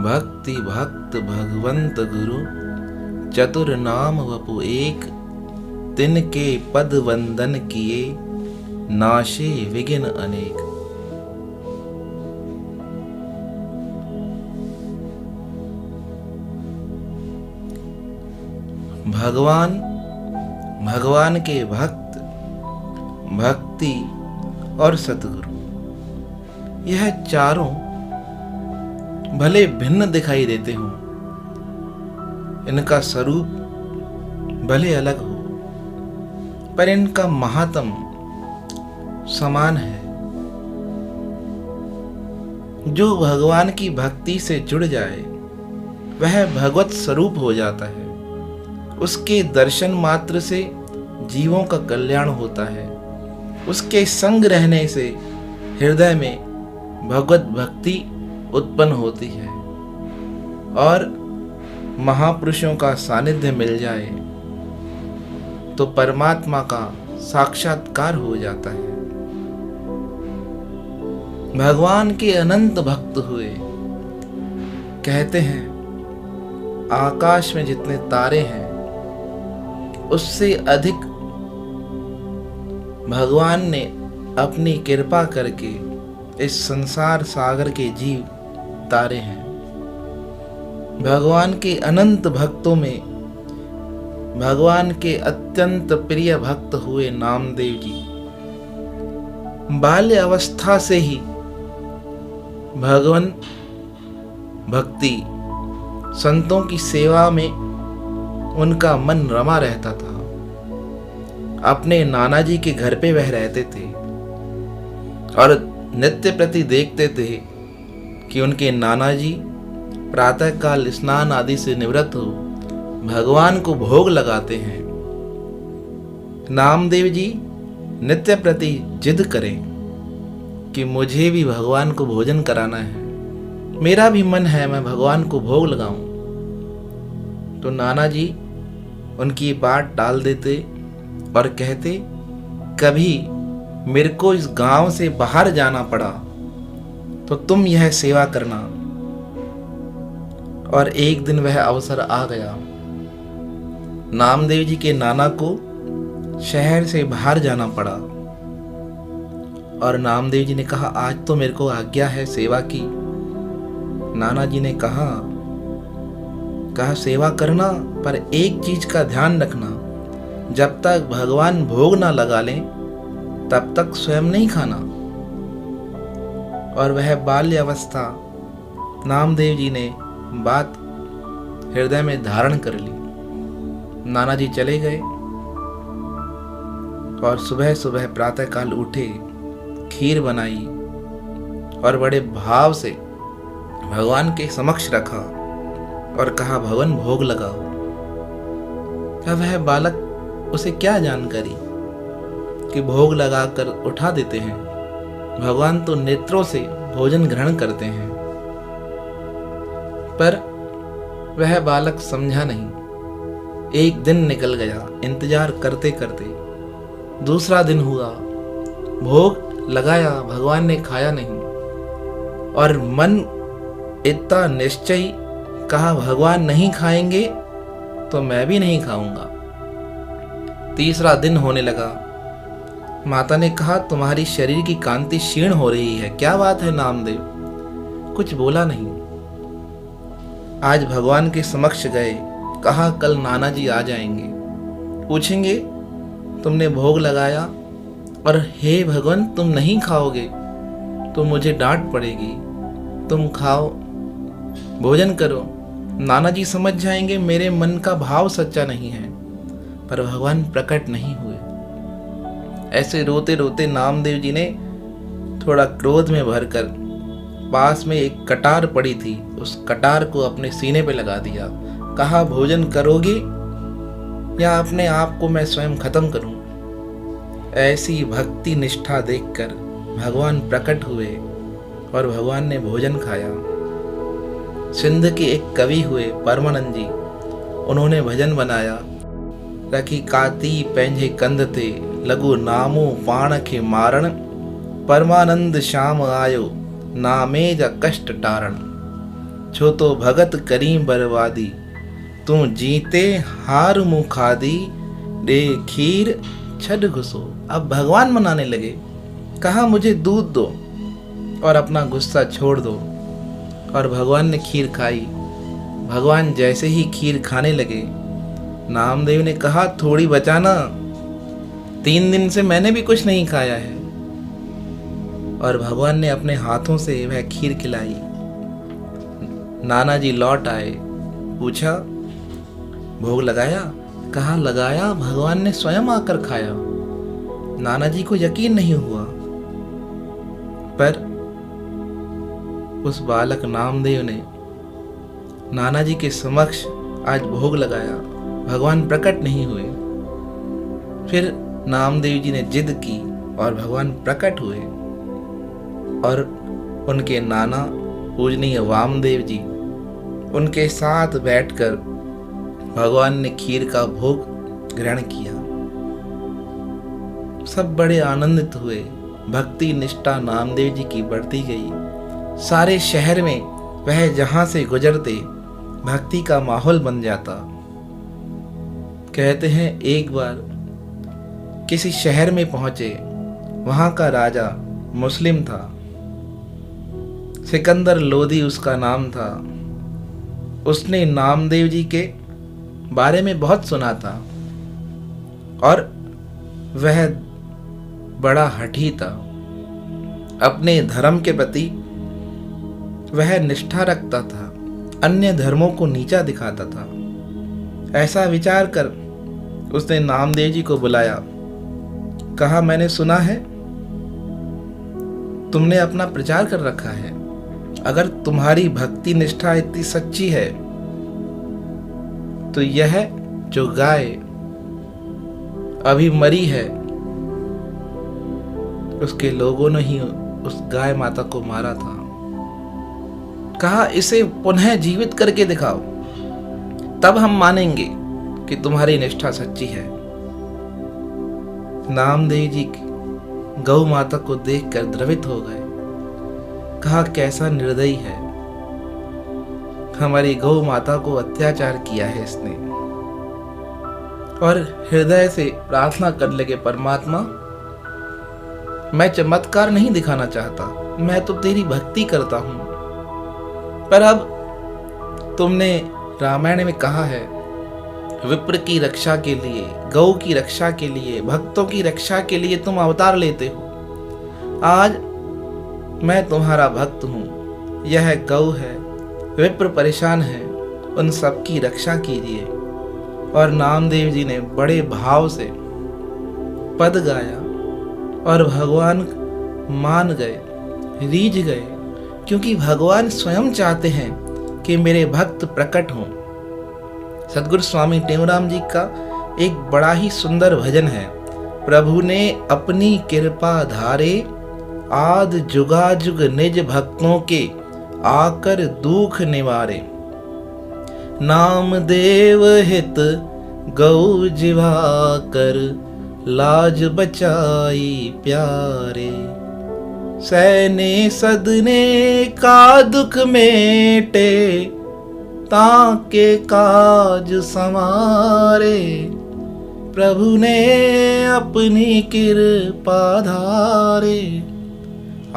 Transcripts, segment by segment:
भक्ति भक्त भगवंत गुरु, चतुर नाम वपु एक, तिनके पद वंदन किए, नाशे विघ्न अनेक। भगवान के भक्त, भक्ति और सतगुरु, यह चारों भले भिन्न दिखाई देते हों, इनका स्वरूप भले अलग हो, पर इनका महात्म समान है। जो भगवान की भक्ति से जुड़ जाए वह भगवत स्वरूप हो जाता है। उसके दर्शन मात्र से जीवों का कल्याण होता है। उसके संग रहने से हृदय में भगवत भक्ति उत्पन्न होती है और महापुरुषों का सानिध्य मिल जाए तो परमात्मा का साक्षात्कार हो जाता है। भगवान के अनंत भक्त हुए। कहते हैं आकाश में जितने तारे हैं उससे अधिक भगवान ने अपनी कृपा करके इस संसार सागर के जीव तारे हैं। भगवान के अनंत भक्तों में भगवान के अत्यंत प्रिय भक्त हुए नामदेव जी। बाल्य अवस्था से ही भगवान भक्ति संतों की सेवा में उनका मन रमा रहता था। अपने नाना जी के घर पे वह रहते थे और नित्य प्रति देखते थे कि उनके नाना जी प्रातःकाल स्नान आदि से निवृत्त हो भगवान को भोग लगाते हैं। नामदेव जी नित्य प्रति जिद करें कि मुझे भी भगवान को भोजन कराना है, मेरा भी मन है मैं भगवान को भोग लगाऊं। तो नाना जी उनकी बात टाल देते और कहते कभी मेरे को इस गांव से बाहर जाना पड़ा तो तुम यह सेवा करना। और एक दिन वह अवसर आ गया। नामदेव जी के नाना को शहर से बाहर जाना पड़ा और नामदेव जी ने कहा आज तो मेरे को आज्ञा है सेवा की। नाना जी ने कहा सेवा करना, पर एक चीज का ध्यान रखना, जब तक भगवान भोग ना लगा लें तब तक स्वयं नहीं खाना। और वह बाल्य अवस्था नामदेव जी ने बात हृदय में धारण कर ली। नाना जी चले गए और सुबह सुबह प्रातःकाल उठे, खीर बनाई और बड़े भाव से भगवान के समक्ष रखा और कहा भगवान भोग लगाओ। क्या वह बालक उसे क्या जानकारी कि भोग लगाकर उठा देते हैं। भगवान तो नेत्रों से भोजन ग्रहण करते हैं, पर वह बालक समझा नहीं। एक दिन निकल गया, इंतजार करते करते दूसरा दिन हुआ, भोग लगाया, भगवान ने खाया नहीं और मन इतना निश्चय कहा भगवान नहीं खाएंगे तो मैं भी नहीं खाऊंगा। तीसरा दिन होने लगा। माता ने कहा तुम्हारी शरीर की कांति क्षीण हो रही है, क्या बात है नामदेव? कुछ बोला नहीं। आज भगवान के समक्ष गए, कहा कल नाना जी आ जाएंगे, पूछेंगे तुमने भोग लगाया और हे भगवान तुम नहीं खाओगे तो मुझे डांट पड़ेगी, तुम खाओ, भोजन करो। नाना जी समझ जाएंगे मेरे मन का भाव सच्चा नहीं है, पर भगवान प्रकट नहीं हुए। ऐसे रोते रोते नामदेव जी ने थोड़ा क्रोध में भरकर पास में एक कटार पड़ी थी, उस कटार को अपने सीने पे लगा दिया। कहा भोजन करोगे या अपने आप को मैं स्वयं खत्म करूं। ऐसी भक्ति निष्ठा देखकर भगवान प्रकट हुए और भगवान ने भोजन खाया। सिंध के एक कवि हुए परमानंद जी, उन्होंने भजन बनाया, रखी काती पैंजे कंध थे, लगु नामो पाण के मारण, परमानंद श्याम आयो, नामे जा कष्ट टारण। छो तो भगत करी बर्बादी, तू जीते हार मुखादी, दे खीर छड घुसो। अब भगवान मनाने लगे, कहा मुझे दूध दो और अपना गुस्सा छोड़ दो। और भगवान ने खीर खाई। भगवान जैसे ही खीर खाने लगे, नामदेव ने कहा थोड़ी बचाना, 3 दिन से मैंने भी कुछ नहीं खाया है। और भगवान ने अपने हाथों से वह खीर खिलाई। नाना जी लौट आए, पूछा भोग लगाया? कहा लगाया, भगवान ने स्वयं आकर खाया। नाना जी को यकीन नहीं हुआ, पर उस बालक नामदेव ने नाना जी के समक्ष आज भोग लगाया। भगवान प्रकट नहीं हुए। फिर नामदेव जी ने जिद की और भगवान प्रकट हुए। और उनके नाना पूजनीय वामदेव जी उनके साथ बैठकर भगवान ने खीर का भोग ग्रहण किया। सब बड़े आनंदित हुए। भक्ति निष्ठा नामदेव जी की बढ़ती गई। सारे शहर में वह जहां से गुजरते भक्ति का माहौल बन जाता। कहते हैं एक बार किसी शहर में पहुंचे, वहां का राजा मुस्लिम था, सिकंदर लोधी उसका नाम था। उसने नामदेव जी के बारे में बहुत सुना था और वह बड़ा हठी था। अपने धर्म के प्रति वह निष्ठा रखता था, अन्य धर्मों को नीचा दिखाता था। ऐसा विचार कर उसने नामदेव जी को बुलाया। कहा मैंने सुना है तुमने अपना प्रचार कर रखा है। अगर तुम्हारी भक्ति निष्ठा इतनी सच्ची है तो यह जो गाय अभी मरी है उसके लोगों ने ही उस गाय माता को मारा था। कहा इसे पुनः जीवित करके दिखाओ, तब हम मानेंगे कि तुम्हारी निष्ठा सच्ची है। नामदेव जी गौ माता को देखकर द्रवित हो गए। कहा कैसा निर्दयी है, हमारी गौ माता को अत्याचार किया है इसने। और हृदय से प्रार्थना कर लगे, परमात्मा मैं चमत्कार नहीं दिखाना चाहता, मैं तो तेरी भक्ति करता हूं, पर अब तुमने रामायण में कहा है विप्र की रक्षा के लिए, गौ की रक्षा के लिए, भक्तों की रक्षा के लिए तुम अवतार लेते हो। आज मैं तुम्हारा भक्त हूं, यह गौ है, विप्र परेशान है, उन सब की रक्षा कीजिए। और नामदेव जी ने बड़े भाव से पद गाया और भगवान मान गए, रीझ गए, क्योंकि भगवान स्वयं चाहते हैं कि मेरे भक्त प्रकट हों। सद्गुरु स्वामी टेऊराम जी का एक बड़ा ही सुंदर भजन है, प्रभु ने अपनी कृपा धारे, आद जुगाजुग निज भक्तों के आकर दुख निवारे। नामदेव हित गौ जिवा कर, लाज बचाई प्यारे। सैने सदने का दुख मेटे, ताके काज समारे। प्रभु ने अपनी कृपा धारे,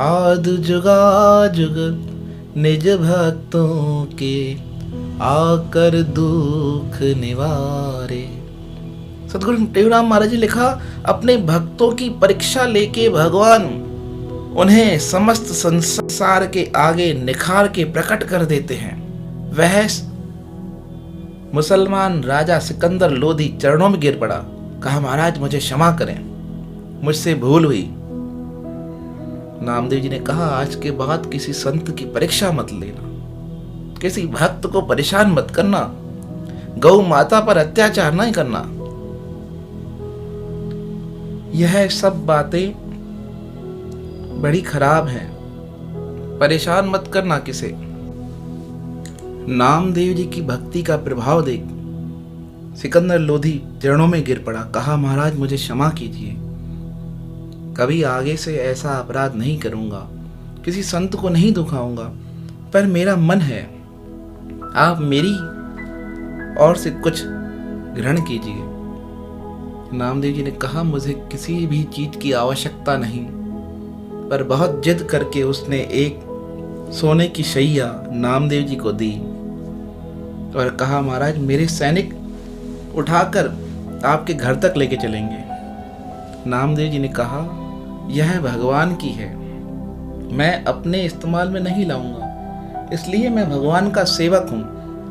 आद जुगा जुग निज भक्तों के आकर दुख निवारे। सतगुरु टेऊराम महाराज जी लिखा, अपने भक्तों की परीक्षा लेके भगवान उन्हें समस्त संसार के आगे निखार के प्रकट कर देते हैं। वह मुसलमान राजा सिकंदर लोधी चरणों में गिर पड़ा। कहा महाराज मुझे क्षमा करें, मुझसे भूल हुई। नामदेव जी ने कहा आज के बाद किसी संत की परीक्षा मत लेना, किसी भक्त को परेशान मत करना, गौ माता पर अत्याचार नहीं करना। यह सब बातें बड़ी खराब हैं, परेशान मत करना किसे। नामदेव जी की भक्ति का प्रभाव देख सिकंदर लोधी चरणों में गिर पड़ा। कहा महाराज मुझे क्षमा कीजिए, कभी आगे से ऐसा अपराध नहीं करूंगा, किसी संत को नहीं दुखाऊंगा, पर मेरा मन है आप मेरी ओर से कुछ ग्रहण कीजिए। नामदेव जी ने कहा, मुझे किसी भी चीज की आवश्यकता नहीं। पर बहुत जिद करके उसने एक सोने की शैया नामदेव जी को दी और कहा, महाराज मेरे सैनिक उठाकर आपके घर तक लेके चलेंगे। नामदेव जी ने कहा, यह भगवान की है, मैं अपने इस्तेमाल में नहीं लाऊंगा, इसलिए मैं भगवान का सेवक हूं,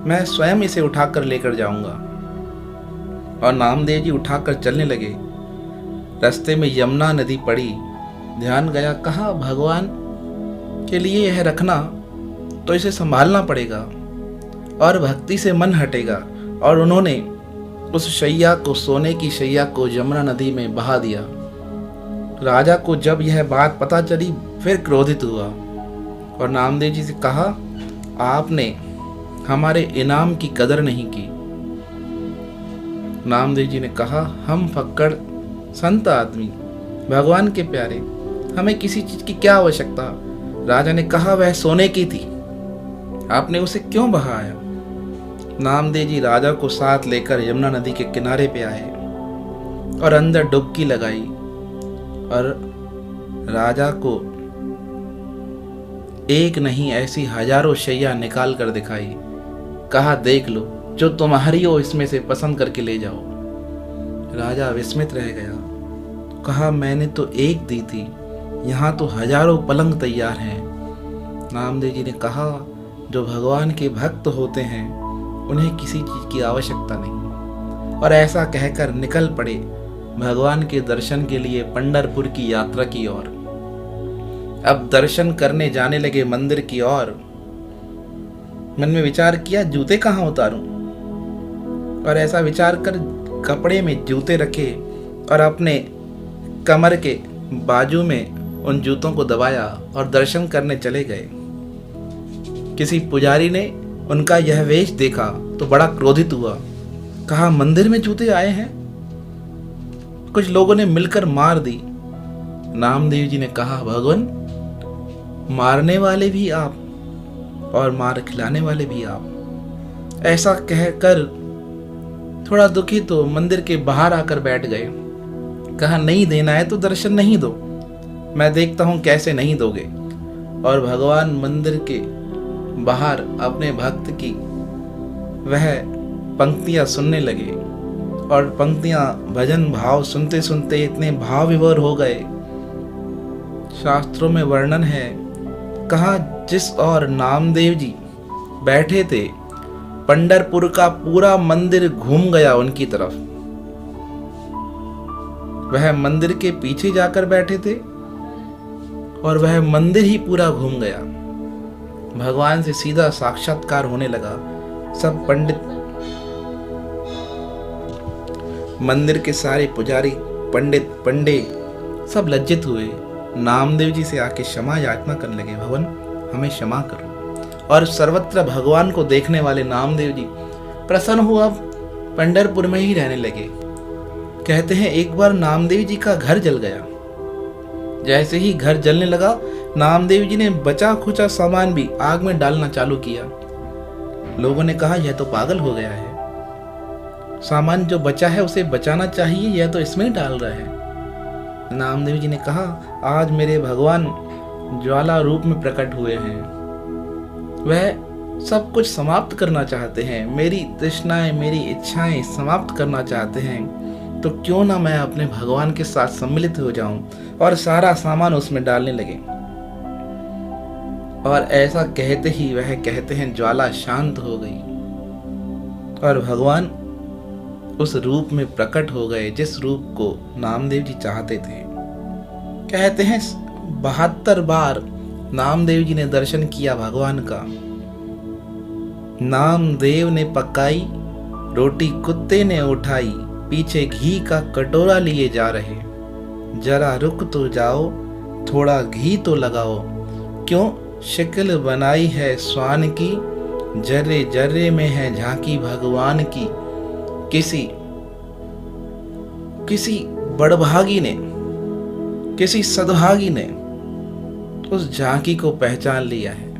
मैं स्वयं इसे उठाकर लेकर जाऊंगा। और नामदेव जी उठाकर चलने लगे। रास्ते में यमुना नदी पड़ी, ध्यान गया, कहा भगवान के लिए यह रखना तो इसे संभालना पड़ेगा और भक्ति से मन हटेगा। और उन्होंने उस शैया को, सोने की शैया को यमुना नदी में बहा दिया। राजा को जब यह बात पता चली फिर क्रोधित हुआ और नामदेव जी से कहा, आपने हमारे इनाम की कदर नहीं की। नामदेव जी ने कहा, हम फक्कड़ संत आदमी, भगवान के प्यारे, हमें किसी चीज की क्या आवश्यकता। राजा ने कहा, वह सोने की थी, आपने उसे क्यों बहाया। नामदेव जी राजा को साथ लेकर यमुना नदी के किनारे पे आए और अंदर डुबकी लगाई और राजा को एक नहीं ऐसी हजारों शैया निकाल कर दिखाई। कहा, देख लो, जो तुम्हारी हो इसमें से पसंद करके ले जाओ। राजा विस्मित रह गया। कहा, मैंने तो एक दी थी, यहाँ तो हजारों पलंग तैयार हैं। नामदेव जी ने कहा, जो भगवान के भक्त होते हैं उन्हें किसी चीज की आवश्यकता नहीं। और ऐसा कहकर निकल पड़े भगवान के दर्शन के लिए पंढरपुर की यात्रा की ओर। अब दर्शन करने जाने लगे मंदिर की ओर। मन में विचार किया, जूते कहाँ उतारूं। और ऐसा विचार कर कपड़े में जूते रखे और अपने कमर के बाजू में उन जूतों को दबाया और दर्शन करने चले गए। किसी पुजारी ने उनका यह वेश देखा तो बड़ा क्रोधित हुआ। कहा, मंदिर में जूते आए हैं। कुछ लोगों ने मिलकर मार दी। नामदेव जी ने कहा, भगवान, मारने वाले भी आप और मार खिलाने वाले भी आप। ऐसा कहकर थोड़ा दुखी तो मंदिर के बाहर आकर बैठ गए। कहा, नहीं देना है तो दर्शन नहीं दो, मैं देखता हूं कैसे नहीं दोगे। और भगवान मंदिर के बाहर अपने भक्त की वह पंक्तियां सुनने लगे और पंक्तियां भजन भाव सुनते सुनते इतने भाव विभोर हो गए। शास्त्रों में वर्णन है, कहा, जिस और नामदेव जी बैठे थे पंढरपुर का पूरा मंदिर घूम गया उनकी तरफ। वह मंदिर के पीछे जाकर बैठे थे और वह मंदिर ही पूरा घूम गया। भगवान से सीधा साक्षात्कार होने लगा। सब पंडित, मंदिर के सारे पुजारी, पंडित, पंडे सब लज्जित हुए। नामदेव जी से आके क्षमा याचना करने लगे, भगवान हमें क्षमा करो। और सर्वत्र भगवान को देखने वाले नामदेव जी प्रसन्न हुआ, पंढरपुर में ही रहने लगे। कहते हैं एक बार नामदेव जी का घर जल गया। जैसे ही घर जलने लगा, नामदेव जी ने बचा खुचा सामान भी आग में डालना चालू किया। लोगों ने कहा, यह तो पागल हो गया है, सामान जो बचा है उसे बचाना चाहिए, यह तो इसमें डाल रहा है। नामदेव जी ने कहा, आज मेरे भगवान ज्वाला रूप में प्रकट हुए हैं, वह सब कुछ समाप्त करना चाहते हैं, मेरी तृष्णाएं, मेरी इच्छाएं समाप्त करना चाहते हैं, तो क्यों ना मैं अपने भगवान के साथ सम्मिलित हो जाऊं। और सारा सामान उसमें डालने लगे। और ऐसा कहते ही वह कहते हैं ज्वाला शांत हो गई और भगवान उस रूप में प्रकट हो गए जिस रूप को नामदेव जी चाहते थे। कहते हैं 72 बार नामदेव जी ने दर्शन किया भगवान का। नामदेव ने पकाई रोटी, कुत्ते ने उठाई, पीछे घी का कटोरा लिए जा रहे। जरा रुक तो जाओ, थोड़ा घी तो लगाओ, क्यों शक्ल बनाई है स्वान की, जर्रे जर्रे में है झांकी भगवान की। किसी बड़भागी ने, किसी सद्भागी ने उस झांकी को पहचान लिया है।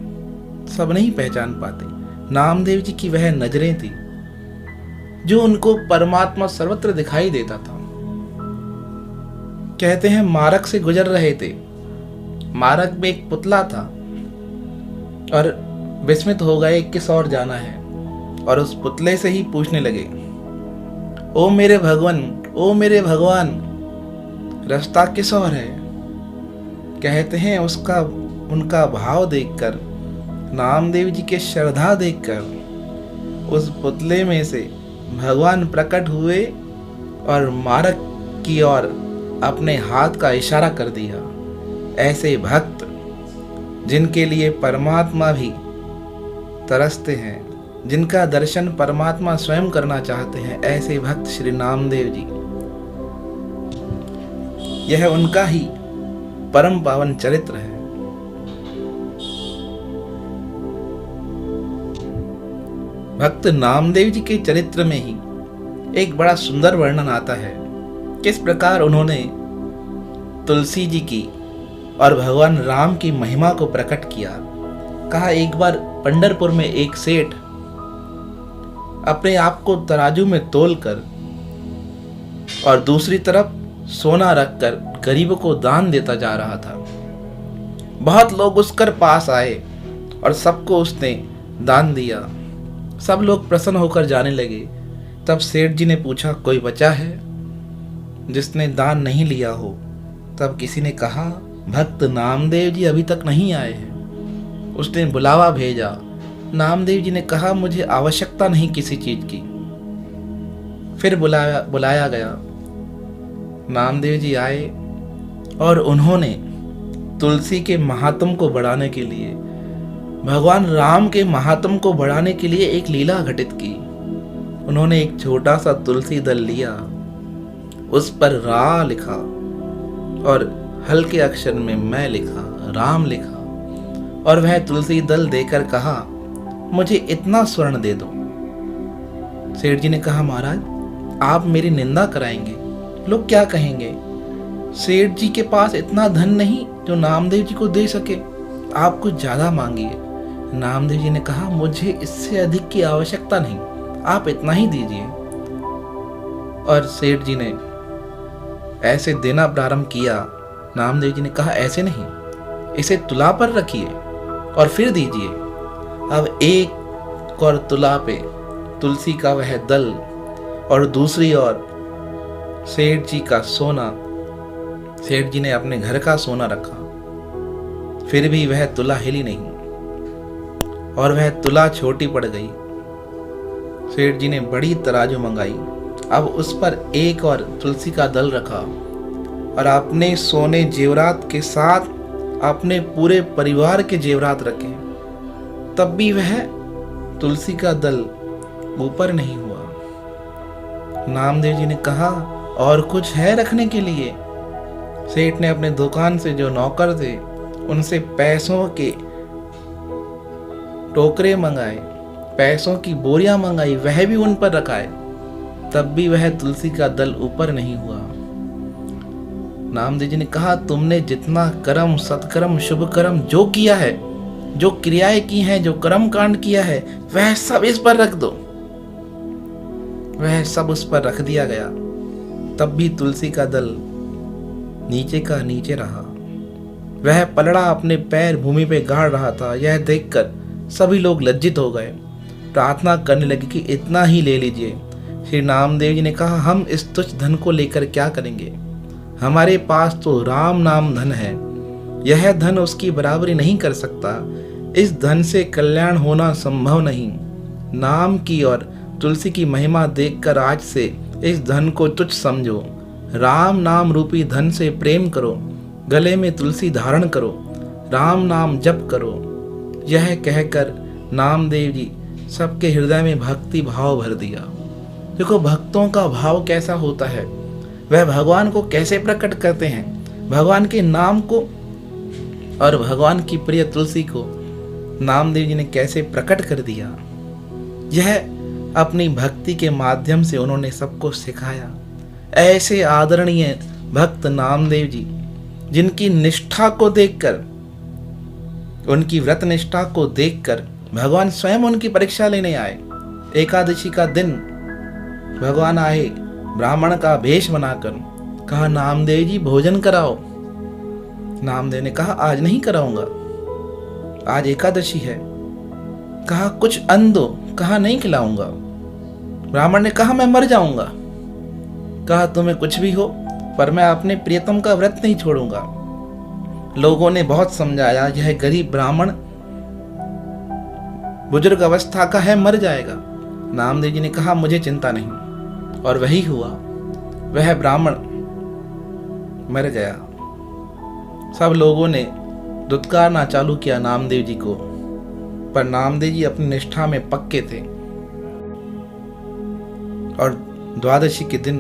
सब नहीं पहचान पाते, नामदेव जी की वह नजरें थी जो उनको परमात्मा सर्वत्र दिखाई देता था। कहते हैं मार्ग से गुजर रहे थे, मार्ग में एक पुतला था और विस्मित हो गए किस ओर जाना है, और उस पुतले से ही पूछने लगे, ओ मेरे भगवान, ओ मेरे भगवान, रास्ता किस ओर है। कहते हैं उनका भाव देखकर, नामदेव जी के श्रद्धा देखकर उस पुतले में से भगवान प्रकट हुए और मार्ग की ओर अपने हाथ का इशारा कर दिया। ऐसे भक्त जिनके लिए परमात्मा भी तरसते हैं, जिनका दर्शन परमात्मा स्वयं करना चाहते हैं, ऐसे भक्त श्री नामदेव जी, यह उनका ही परम पावन चरित्र है। भक्त नामदेव जी के चरित्र में ही एक बड़ा सुंदर वर्णन आता है, किस प्रकार उन्होंने तुलसी जी की और भगवान राम की महिमा को प्रकट किया। कहा एक बार पंढरपुर में एक सेठ अपने आप को तराजू में तोलकर और दूसरी तरफ सोना रखकर गरीबों को दान देता जा रहा था। बहुत लोग उसके पास आए और सबको उसने दान दिया। सब लोग प्रसन्न होकर जाने लगे। तब सेठ जी ने पूछा, कोई बचा है जिसने दान नहीं लिया हो। तब किसी ने कहा, भक्त नामदेव जी अभी तक नहीं आए हैं। उसने बुलावा भेजा। नामदेव जी ने कहा, मुझे आवश्यकता नहीं किसी चीज की। फिर बुलाया गया। नामदेव जी आए और उन्होंने तुलसी के महात्म को बढ़ाने के लिए, भगवान राम के महात्म को बढ़ाने के लिए एक लीला घटित की। उन्होंने एक छोटा सा तुलसी दल लिया, उस पर रा लिखा और हल्के अक्षर में मैं लिखा, राम लिखा, और वह तुलसी दल देकर कहा, मुझे इतना स्वर्ण दे दो। सेठ जी ने कहा, महाराज आप मेरी निंदा कराएंगे, लोग क्या कहेंगे। सेठ जी के पास इतना धन नहीं जो नामदेव जी को दे सके, आप कुछ ज्यादा मांगिए। नामदेव जी ने कहा, मुझे इससे अधिक की आवश्यकता नहीं, आप इतना ही दीजिए। और सेठ जी ने ऐसे देना प्रारंभ किया। नामदेव जी ने कहा, ऐसे नहीं, इसे तुला पर रखिए और फिर दीजिए। अब एक और तुला पे तुलसी का वह दल और दूसरी ओर सेठ जी का सोना। सेठ जी ने अपने घर का सोना रखा, फिर भी वह तुला हिली नहीं और वह तुला छोटी पड़ गई। सेठ जी ने बड़ी तराजू मंगाई। अब उस पर एक और तुलसी का दल रखा और अपने सोने जेवरात के साथ अपने पूरे परिवार के जेवरात रखे। तब भी वह तुलसी का दल ऊपर नहीं हुआ। नामदेव जी ने कहा, और कुछ है रखने के लिए। सेठ ने अपने दुकान से जो नौकर थे उनसे पैसों के टोकरे मंगाए, पैसों की बोरियां मंगाई, वह भी उन पर रखाए, तब भी वह तुलसी का दल ऊपर नहीं हुआ। नामदेव जी ने कहा, तुमने जितना कर्म, सत्कर्म, शुभ कर्म जो किया है, जो क्रियाएं की हैं, जो कर्म कांड किया है, वह सब इस पर रख दो। वह सब उस पर रख दिया गया। तब भी तुलसी का दल नीचे का नीचे रहा। वह पलड़ा अपने पैर भूमि पे गाड़ रहा था। यह देखकर सभी लोग लज्जित हो गए, प्रार्थना करने लगे कि इतना ही ले लीजिए। श्री नामदेव जी ने कहा, हम इस तुच्छ धन को लेकर क्या करेंगे, हमारे पास तो राम नाम धन है, यह धन उसकी बराबरी नहीं कर सकता, इस धन से कल्याण होना संभव नहीं। नाम की और तुलसी की महिमा देखकर आज से इस धन को तुच्छ समझो, राम नाम रूपी धन से प्रेम करो, गले में तुलसी धारण करो, राम नाम जप करो। यह कहकर नामदेव जी सबके हृदय में भक्ति भाव भर दिया। देखो भक्तों का भाव कैसा होता है, वह भगवान को कैसे प्रकट करते हैं, भगवान के नाम को और भगवान की प्रिय तुलसी को नामदेव जी ने कैसे प्रकट कर दिया। यह अपनी भक्ति के माध्यम से उन्होंने सबको सिखाया। ऐसे आदरणीय भक्त नामदेव जी, जिनकी निष्ठा को देखकर, उनकी व्रत निष्ठा को देखकर भगवान स्वयं उनकी परीक्षा लेने आए। एकादशी का दिन भगवान आए ब्राह्मण का भेष बनाकर। कहा, नामदेव जी भोजन कराओ। नामदेव ने कहा, आज नहीं कराऊंगा, आज एकादशी है। कहा, कुछ अन्न दो। कहा, नहीं खिलाऊंगा। ब्राह्मण ने कहा, मैं मर जाऊंगा। कहा, तुम्हें कुछ भी हो, पर मैं अपने प्रियतम का व्रत नहीं छोड़ूंगा। लोगों ने बहुत समझाया, यह गरीब ब्राह्मण बुजुर्ग अवस्था का है, मर जाएगा। नामदेव जी ने कहा, मुझे चिंता नहीं। और वही हुआ, वह ब्राह्मण मर गया। सब लोगों ने दुत्कारना चालू किया नामदेव जी को, पर नामदेव जी अपनी निष्ठा में पक्के थे। और द्वादशी के दिन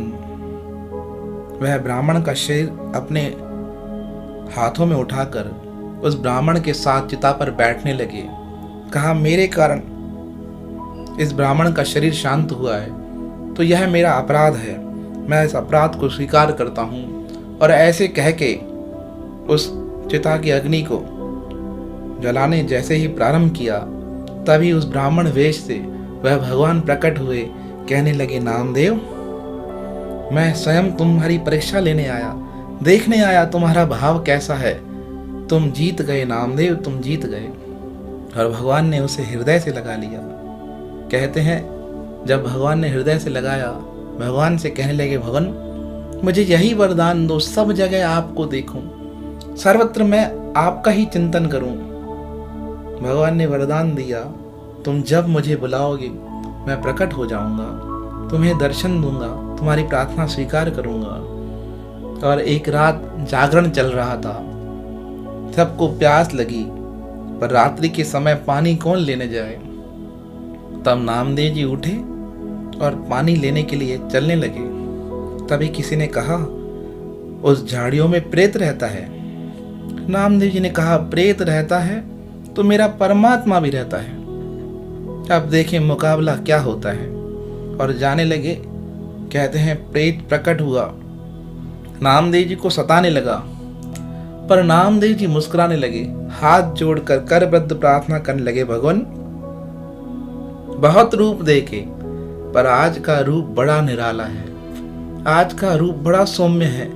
वह ब्राह्मण का शरीर अपने हाथों में उठाकर उस ब्राह्मण के साथ चिता पर बैठने लगे। कहा, मेरे कारण इस ब्राह्मण का शरीर शांत हुआ है, तो यह मेरा अपराध है। मैं इस अपराध को स्वीकार करता हूँ। और ऐसे कह के उस चिता की अग्नि को जलाने जैसे ही प्रारंभ किया, तभी उस ब्राह्मण वेश से वह भगवान प्रकट हुए। कहने लगे, नामदेव, मैं स्वयं तुम्हारी परीक्षा लेने आया, देखने आया तुम्हारा भाव कैसा है। तुम जीत गए नामदेव, तुम जीत गए। और भगवान ने उसे हृदय से लगा लिया। कहते हैं, जब भगवान ने हृदय से लगाया, भगवान से कहने लगे, भगवान मुझे यही वरदान दो, सब जगह आपको देखूं, सर्वत्र मैं आपका ही चिंतन करूं। भगवान ने वरदान दिया, तुम जब मुझे बुलाओगे मैं प्रकट हो जाऊंगा, तुम्हें दर्शन दूंगा, तुम्हारी प्रार्थना स्वीकार करूंगा। और एक रात जागरण चल रहा था, सबको प्यास लगी, पर रात्रि के समय पानी कौन लेने जाए। तब नामदेव जी उठे और पानी लेने के लिए चलने लगे। तभी किसी ने कहा, उस झाड़ियों में प्रेत रहता है। नामदेव जी ने कहा, प्रेत रहता है तो मेरा परमात्मा भी रहता है, अब देखें मुकाबला क्या होता है। और जाने लगे। कहते हैं, प्रेत प्रकट हुआ, नामदेव जी को सताने लगा, पर नामदेव जी मुस्कुराने लगे, हाथ जोड़कर करबद्ध प्रार्थना करने लगे, भगवान बहुत रूप देखे, पर आज का रूप बड़ा निराला है, आज का रूप बड़ा सौम्य है।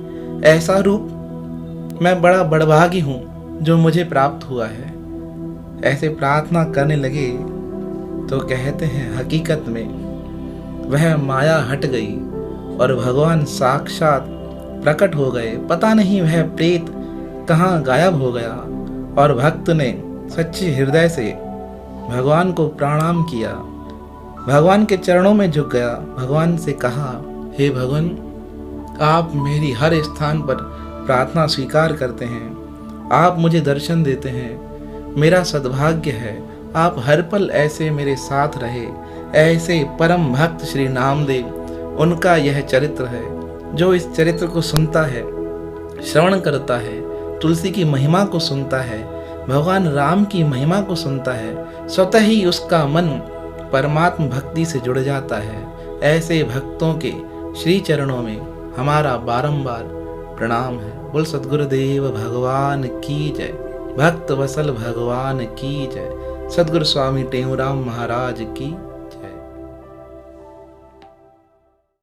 ऐसा रूप मैं बड़ा बड़भागी हूं जो मुझे प्राप्त हुआ है। ऐसे प्रार्थना करने लगे तो कहते हैं, हकीकत में वह माया हट गई और भगवान साक्षात प्रकट हो गए। पता नहीं वह प्रेत कहाँ गायब हो गया। और भक्त ने सच्चे हृदय से भगवान को प्रणाम किया, भगवान के चरणों में झुक गया, भगवान से कहा, हे भगवान, आप मेरी हर स्थान पर प्रार्थना स्वीकार करते हैं, आप मुझे दर्शन देते हैं, मेरा सद्भाग्य है आप हर पल ऐसे मेरे साथ रहे। ऐसे परम भक्त श्री नामदेव, उनका यह चरित्र है। जो इस चरित्र को सुनता है, श्रवण करता है, तुलसी की महिमा को सुनता है, भगवान राम की महिमा को सुनता है, स्वतः ही उसका मन परमात्म भक्ति से जुड़ जाता है। ऐसे भक्तों के श्री चरणों में हमारा बारंबार प्रणाम है। बोल सद्गुरुदेव भगवान की जय, भक्त वसल भगवान की जय, सद्गुरु स्वामी टेऊराम महाराज की